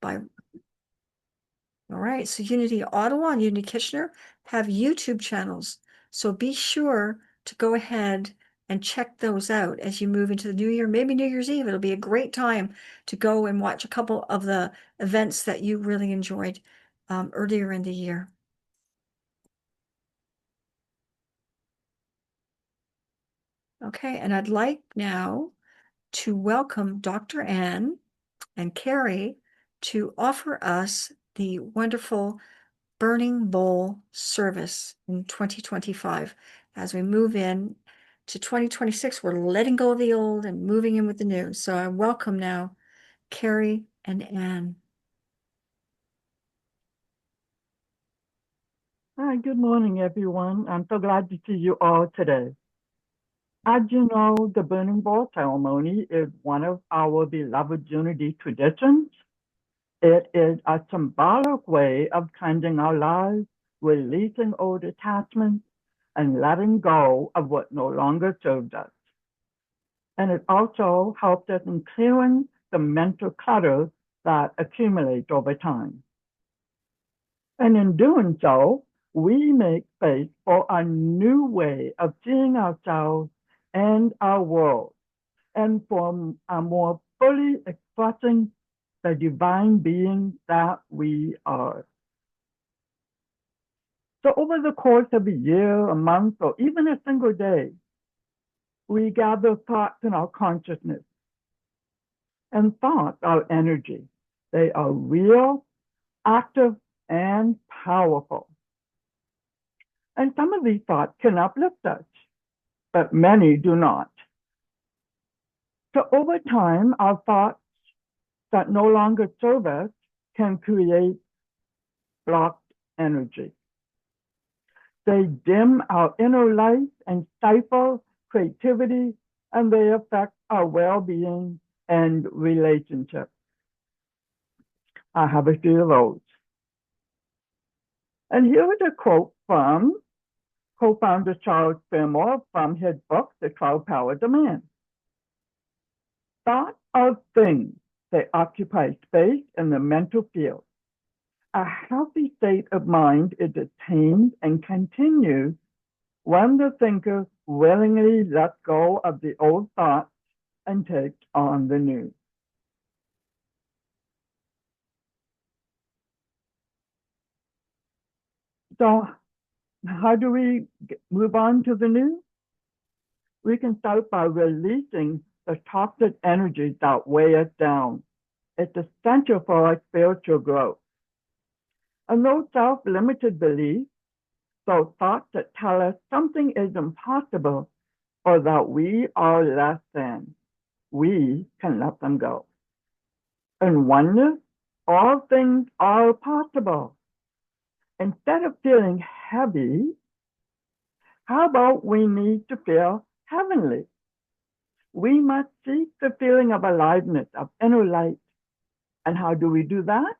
by. All right, so Unity Ottawa and Unity Kitchener have YouTube channels. So be sure to go ahead and check those out as you move into the new year, maybe New Year's Eve. It'll be a great time to go and watch a couple of the events that you really enjoyed earlier in the year. Okay, and I'd like now to welcome Dr. Ann and Carrie to offer us the wonderful Burning Bowl service in 2025. As we move in to 2026, we're letting go of the old and moving in with the new. So I welcome now Carrie and Ann. Hi, good morning, everyone. I'm so glad to see you all today. As you know, the burning bowl ceremony is one of our beloved Unity traditions. It is a symbolic way of cleansing our lives, releasing old attachments, and letting go of what no longer serves us. And it also helps us in clearing the mental clutter that accumulates over time. And in doing so, we make space for a new way of seeing ourselves and our world, and for a more fully expressing the divine being that we are. So over the course of a year, a month, or even a single day, we gather thoughts in our consciousness. And thoughts are energy. They are real, active, and powerful. And some of these thoughts can uplift us, but many do not. So over time, our thoughts that no longer serve us can create blocked energy. They dim our inner light and stifle creativity, and they affect our well-being and relationships. I have a few of those. And here is a quote from co-founder Charles Fillmore from his book, The 12 Powers of Man. Thoughts are things. They occupy space in the mental field. A healthy state of mind is attained and continues when the thinker willingly lets go of the old thoughts and takes on the new. So how do we move on to the new? We can start by releasing the toxic energies that weigh us down. It's essential for our spiritual growth. And those self-limited beliefs, those thoughts that tell us something is impossible or that we are less than, we can let them go. In oneness, all things are possible. Instead of feeling heavy, how about we need to feel heavenly? We must seek the feeling of aliveness, of inner light. And how do we do that?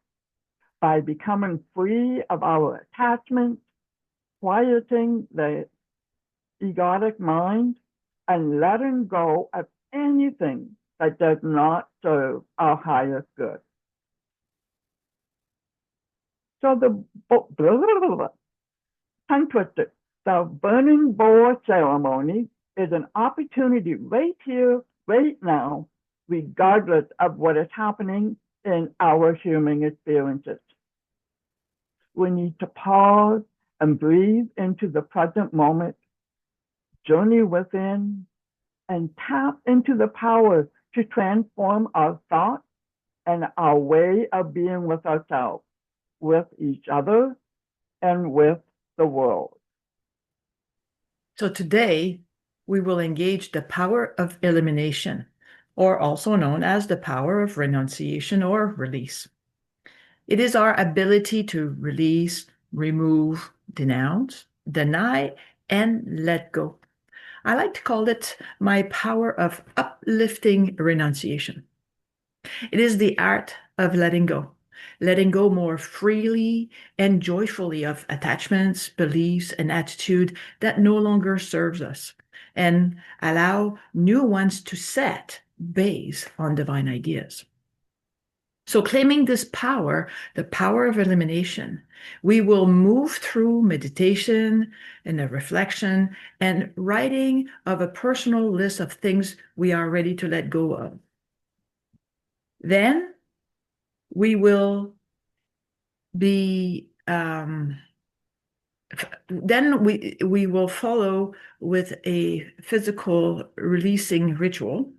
By becoming free of our attachments, quieting the egotic mind, and letting go of anything that does not serve our highest good. So tongue twister, the burning bowl ceremony is an opportunity right here, right now, regardless of what is happening in our human experiences. We need to pause and breathe into the present moment, journey within, and tap into the power to transform our thoughts and our way of being with ourselves, with each other, and with the world. So today, we will engage the power of elimination, or also known as the power of renunciation or release. It is our ability to release, remove, denounce, deny, and let go. I like to call it my power of uplifting renunciation. It is the art of letting go more freely and joyfully of attachments, beliefs, and attitude that no longer serves us, and allow new ones to set based on divine ideas. So claiming this power, the power of elimination, we will move through meditation and a reflection and writing of a personal list of things we are ready to let go of. Then we will be then we will follow with a physical releasing ritual,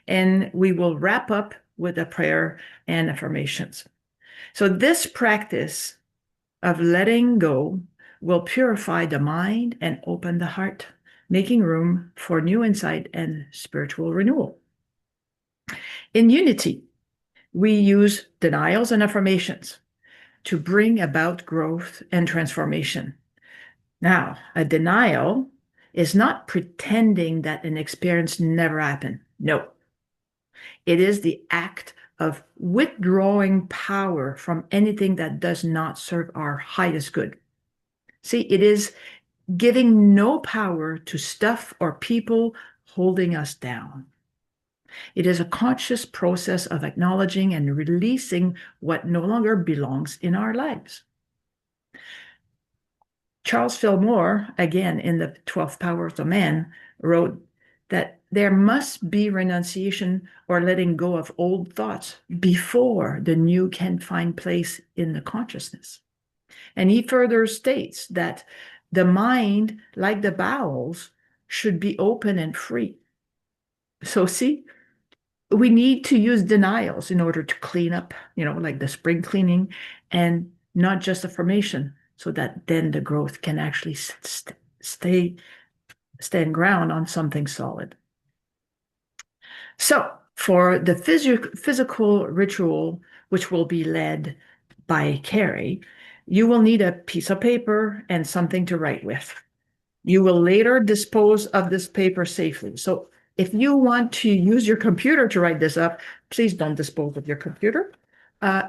and we will wrap up with a prayer and affirmations. So this practice of letting go will purify the mind and open the heart, making room for new insight and spiritual renewal. In unity, we use denials and affirmations to bring about growth and transformation. Now, a denial is not pretending that an experience never happened. No, it is the act of withdrawing power from anything that does not serve our highest good. See, it is giving no power to stuff or people holding us down. It is a conscious process of acknowledging and releasing what no longer belongs in our lives. Charles Fillmore, again in the 12 Powers of Man, wrote that there must be renunciation or letting go of old thoughts before the new can find place in the consciousness. And he further states that the mind, like the bowels, should be open and free. So see, we need to use denials in order to clean up, like the spring cleaning, and not just affirmation, so that then the growth can actually stand ground on something solid. So for the physical ritual, which will be led by Carrie, you will need a piece of paper and something to write with. You will later dispose of this paper safely. So if you want to use your computer to write this up, please don't dispose of your computer.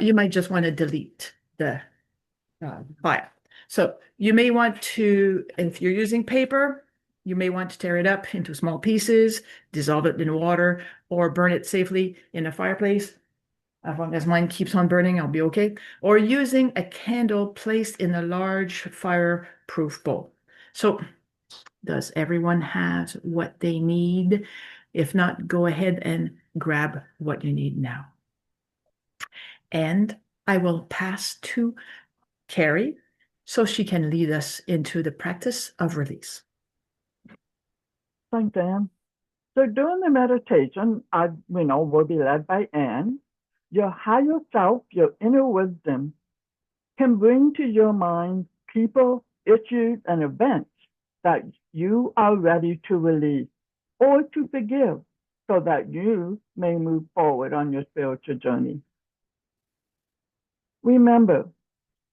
You might just want to delete the file. So you may want to, if you're using paper, you may want to tear it up into small pieces, dissolve it in water, or burn it safely in a fireplace. As long as mine keeps on burning, I'll be okay. Or using a candle placed in a large fireproof bowl. So does everyone have what they need? If not, go ahead and grab what you need now. And I will pass to Carrie so she can lead us into the practice of release. Thanks, Anne. So during the meditation, will be led by Anne. Your higher self, your inner wisdom, can bring to your mind people, issues, and events that you are ready to release or to forgive so that you may move forward on your spiritual journey. Remember,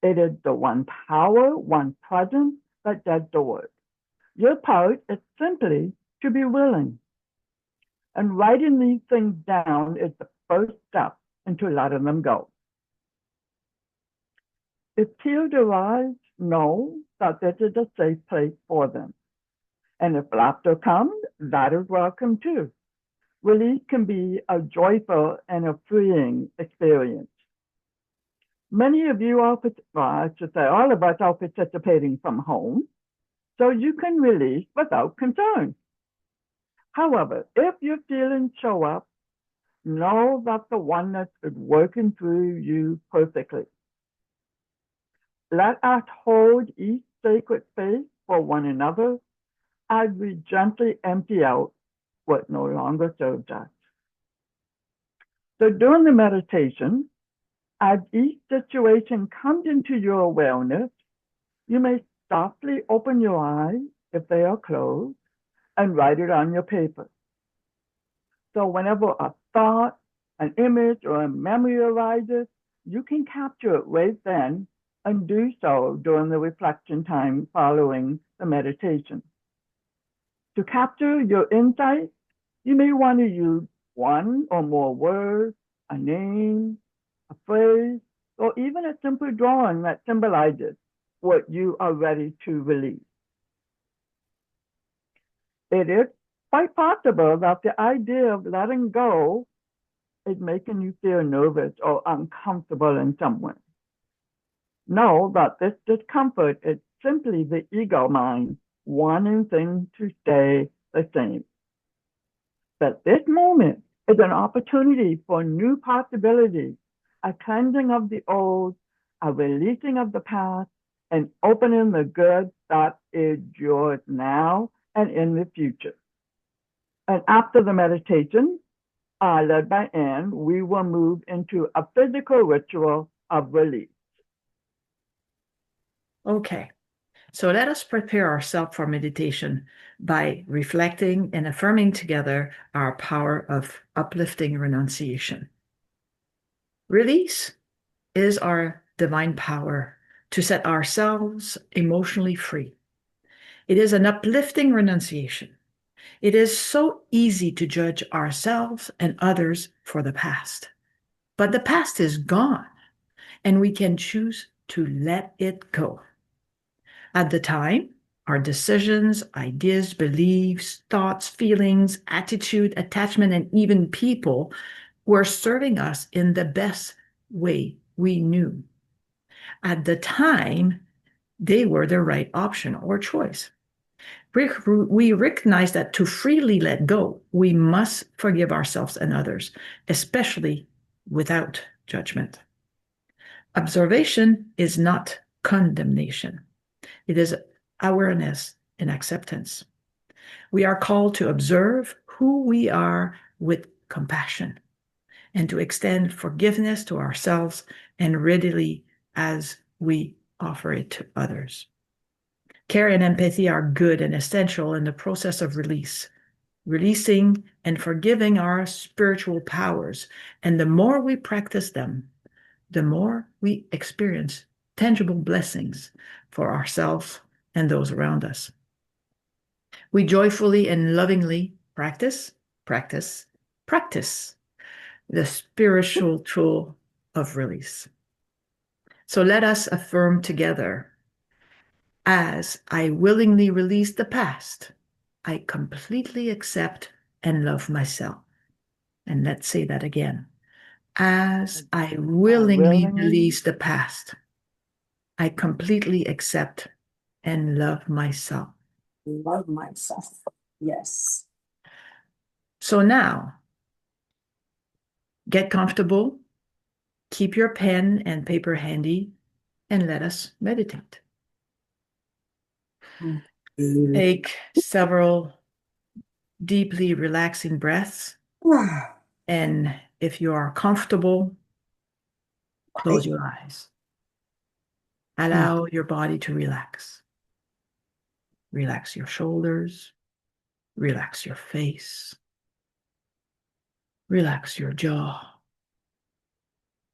it is the one power, one presence that does the work. Your part is simply to be willing. And writing these things down is the first step into letting them go. If tears arise, know that this is a safe place for them. And if laughter comes, that is welcome too. Release can be a joyful and a freeing experience. Many of you are, I should say all of us are participating from home, so you can release without concern. However, if your feelings show up, know that the oneness is working through you perfectly. Let us hold each sacred space for one another as we gently empty out what no longer serves us. So during the meditation, as each situation comes into your awareness, you may softly open your eyes if they are closed and write it on your paper. So whenever a thought, an image, or a memory arises, you can capture it right then and do so during the reflection time following the meditation. To capture your insight, you may want to use one or more words, a name, a phrase, or even a simple drawing that symbolizes what you are ready to release. It is quite possible that the idea of letting go is making you feel nervous or uncomfortable in some way. Know that this discomfort is simply the ego mind wanting things to stay the same. But this moment is an opportunity for new possibilities, a cleansing of the old, a releasing of the past, and opening the good that is yours now and in the future. And after the meditation, led by Anne, we will move into a physical ritual of release. Okay, so let us prepare ourselves for meditation by reflecting and affirming together our power of uplifting renunciation. Release is our divine power to set ourselves emotionally free. It is an uplifting renunciation. It is so easy to judge ourselves and others for the past. But the past is gone, and we can choose to let it go. At the time, our decisions, ideas, beliefs, thoughts, feelings, attitude, attachment, and even people were serving us in the best way we knew. At the time, they were the right option or choice. We recognize that to freely let go, we must forgive ourselves and others, especially without judgment. Observation is not condemnation. It is awareness and acceptance. We are called to observe who we are with compassion and to extend forgiveness to ourselves and readily as we offer it to others. Care and empathy are good and essential in the process of release. Releasing and forgiving our spiritual powers, and the more we practice them, the more we experience tangible blessings for ourselves and those around us. We joyfully and lovingly practice the spiritual tool of release. So let us affirm together, as I willingly release the past, I completely accept and love myself. And let's say that again. As I willingly release the past, I completely accept and love myself. Love myself. Yes. So now, get comfortable, keep your pen and paper handy, and let us meditate. Take several deeply relaxing breaths. And if you are comfortable, close your eyes. Allow your body to relax. Relax your shoulders. Relax your face. Relax your jaw.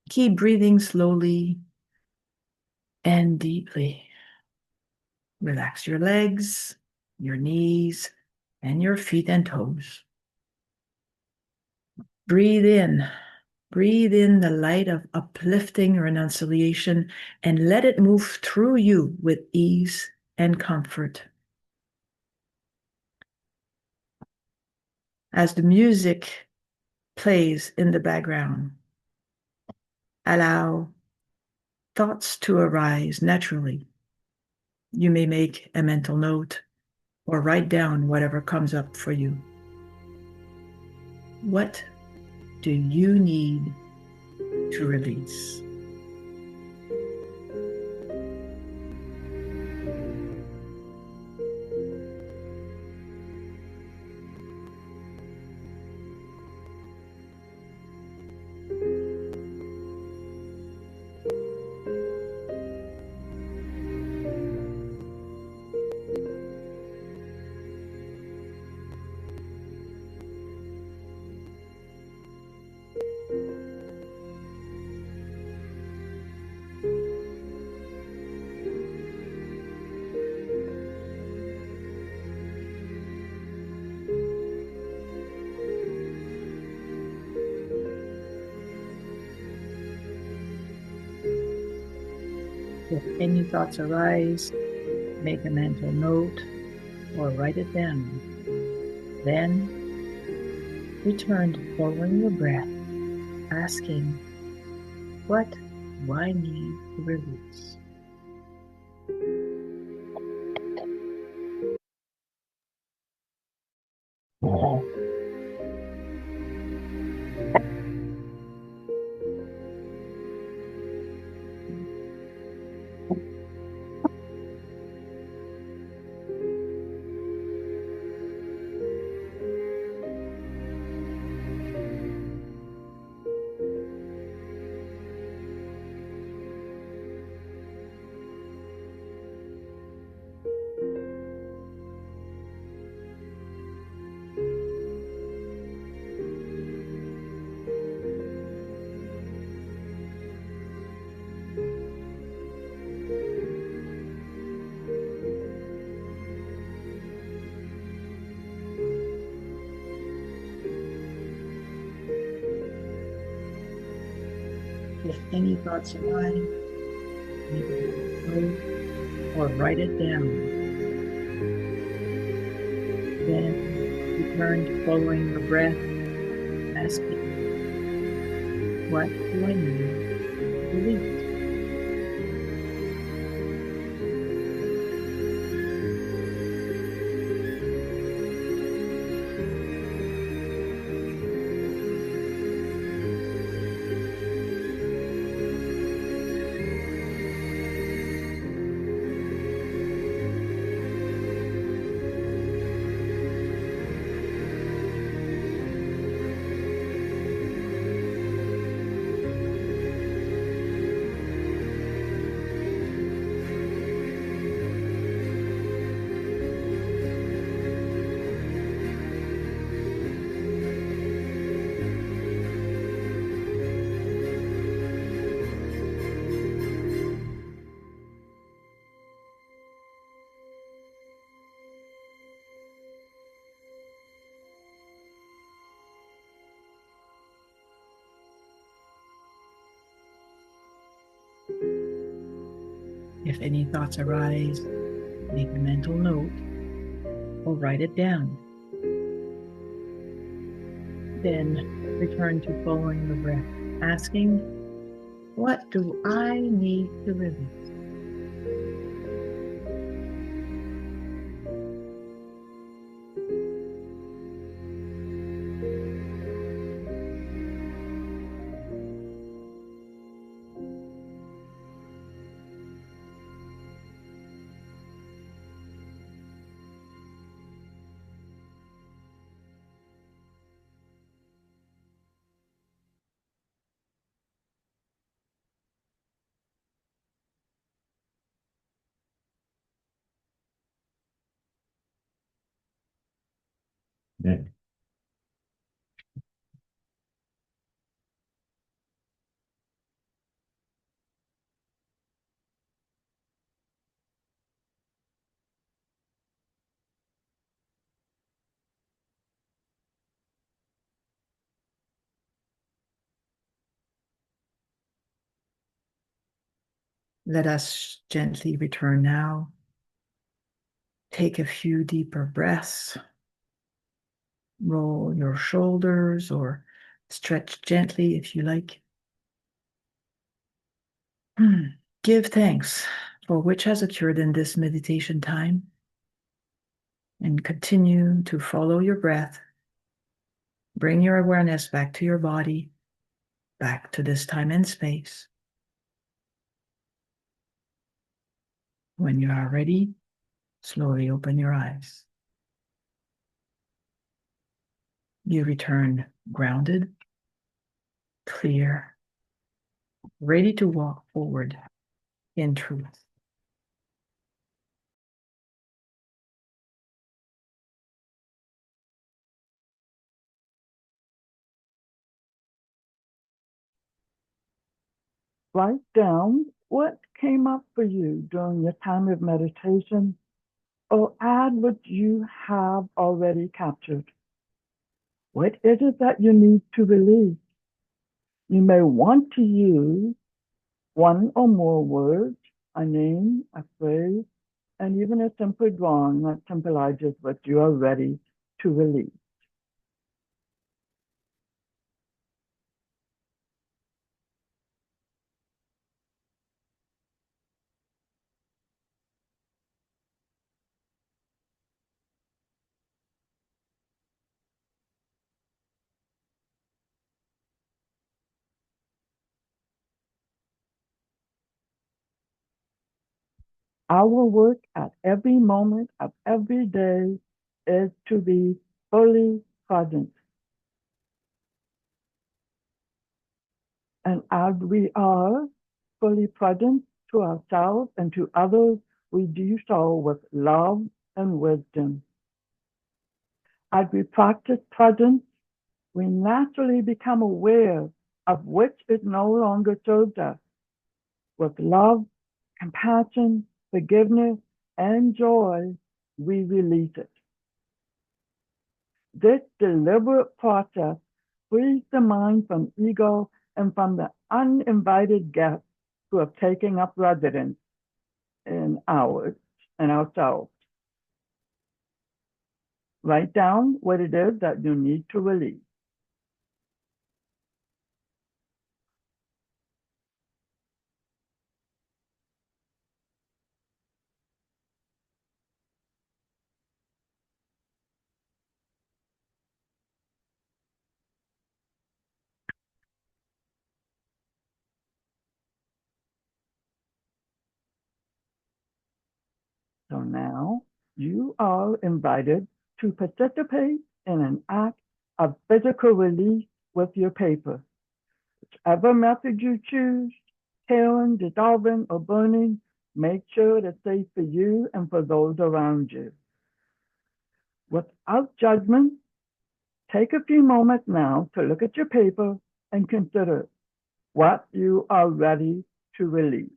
Keep breathing slowly and deeply. Relax your legs, your knees, and your feet and toes. Breathe in. Breathe in the light of uplifting renunciation and let it move through you with ease and comfort. As the music plays in the background, allow thoughts to arise naturally. You may make a mental note or write down whatever comes up for you. What do you need to release? If any thoughts arise, make a mental note or write it down. Then return to following your breath asking, what do I need to release? If any thoughts arise, or write it down. Then return to following your breath, asking, what do I need to release? If any thoughts arise, make a mental note or write it down. Then return to following the breath, asking, what do I need to release? Let us gently return now. Take a few deeper breaths. Roll your shoulders or stretch gently if you like. Give thanks for which has occurred in this meditation time and continue to follow your breath. Bring your awareness back to your body, back to this time and space. When you are ready, slowly open your eyes. You return grounded, clear, ready to walk forward in truth. Write down what came up for you during your time of meditation, or add what you have already captured. What is it that you need to release? You may want to use one or more words, a name, a phrase, and even a simple drawing that symbolizes what you are ready to release. Our work at every moment of every day is to be fully present. And as we are fully present to ourselves and to others, we do so with love and wisdom. As we practice presence, we naturally become aware of which it no longer serves us. With love, compassion, forgiveness, and joy, we release it. This deliberate process frees the mind from ego and from the uninvited guests who have taken up residence in ours and ourselves. Write down what it is that you need to release. So now you are invited to participate in an act of physical release with your paper. Whichever method you choose, tearing, dissolving, or burning, make sure it's safe for you and for those around you. Without judgment, take a few moments now to look at your paper and consider what you are ready to release.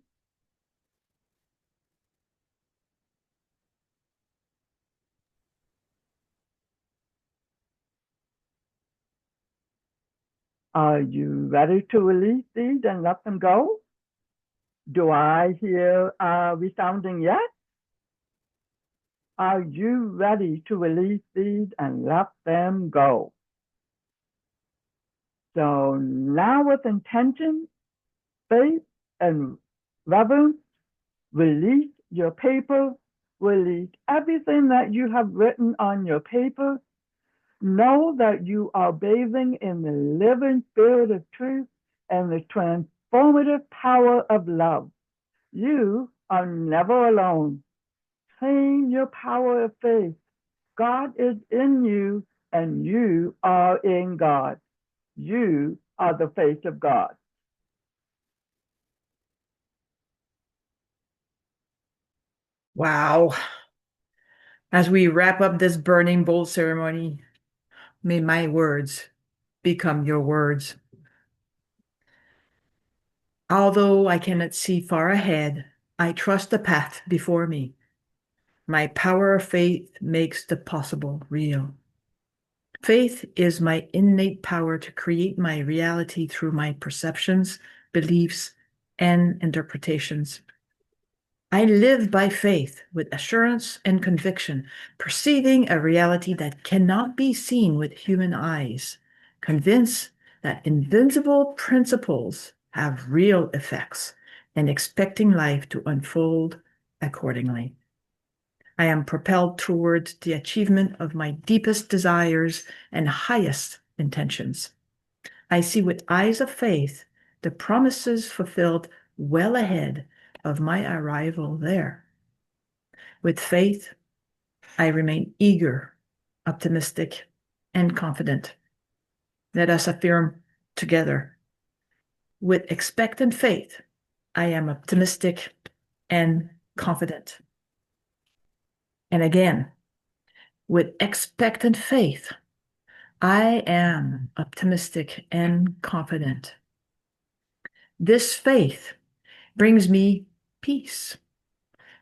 Are you ready to release these and let them go? Do I hear a resounding yes? Are you ready to release these and let them go? So now with intention, faith, and reverence, release your paper, release everything that you have written on your paper. Know that you are bathing in the living spirit of truth and the transformative power of love. You are never alone. Claim your power of faith. God is in you and you are in God. You are the face of God. Wow. As we wrap up this burning bowl ceremony, may my words become your words. Although I cannot see far ahead, I trust the path before me. My power of faith makes the possible real. Faith is my innate power to create my reality through my perceptions, beliefs, and interpretations. I live by faith with assurance and conviction, perceiving a reality that cannot be seen with human eyes, convinced that invincible principles have real effects, and expecting life to unfold accordingly. I am propelled towards the achievement of my deepest desires and highest intentions. I see with eyes of faith the promises fulfilled well ahead of my arrival there. With faith, I remain eager, optimistic, and confident. Let us affirm together. With expectant faith, I am optimistic and confident. And again, with expectant faith, I am optimistic and confident. This faith brings me peace.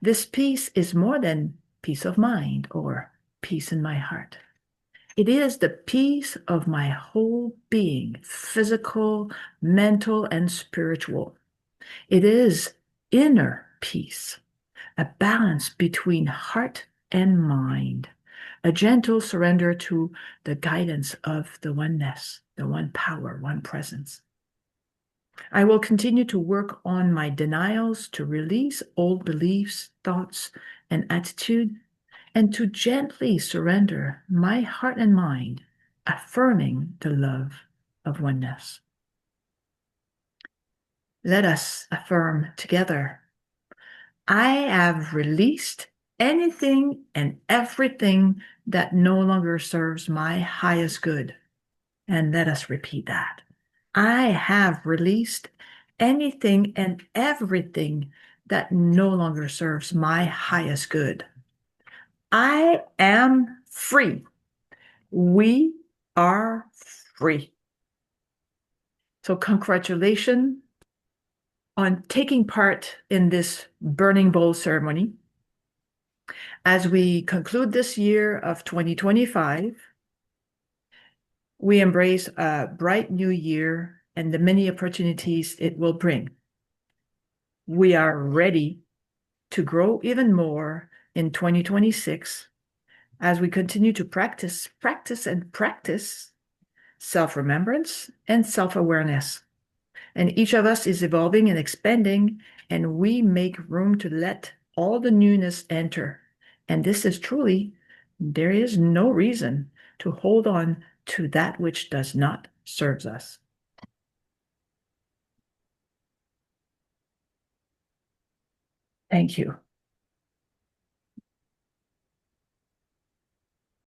This peace is more than peace of mind or peace in my heart. It is the peace of my whole being, physical, mental, and spiritual. It is inner peace, a balance between heart and mind, a gentle surrender to the guidance of the oneness, the one power, one presence. I will continue to work on my denials to release old beliefs, thoughts, and attitude, and to gently surrender my heart and mind, affirming the love of oneness. Let us affirm together. I have released anything and everything that no longer serves my highest good. And let us repeat that. I have released anything and everything that no longer serves my highest good. I am free. We are free. So congratulations on taking part in this burning bowl ceremony. As we conclude this year of 2025, we embrace a bright new year and the many opportunities it will bring. We are ready to grow even more in 2026 as we continue to practice self-remembrance and self-awareness. And each of us is evolving and expanding, and we make room to let all the newness enter. And this is truly, there is no reason to hold on to that which does not serve us. Thank you.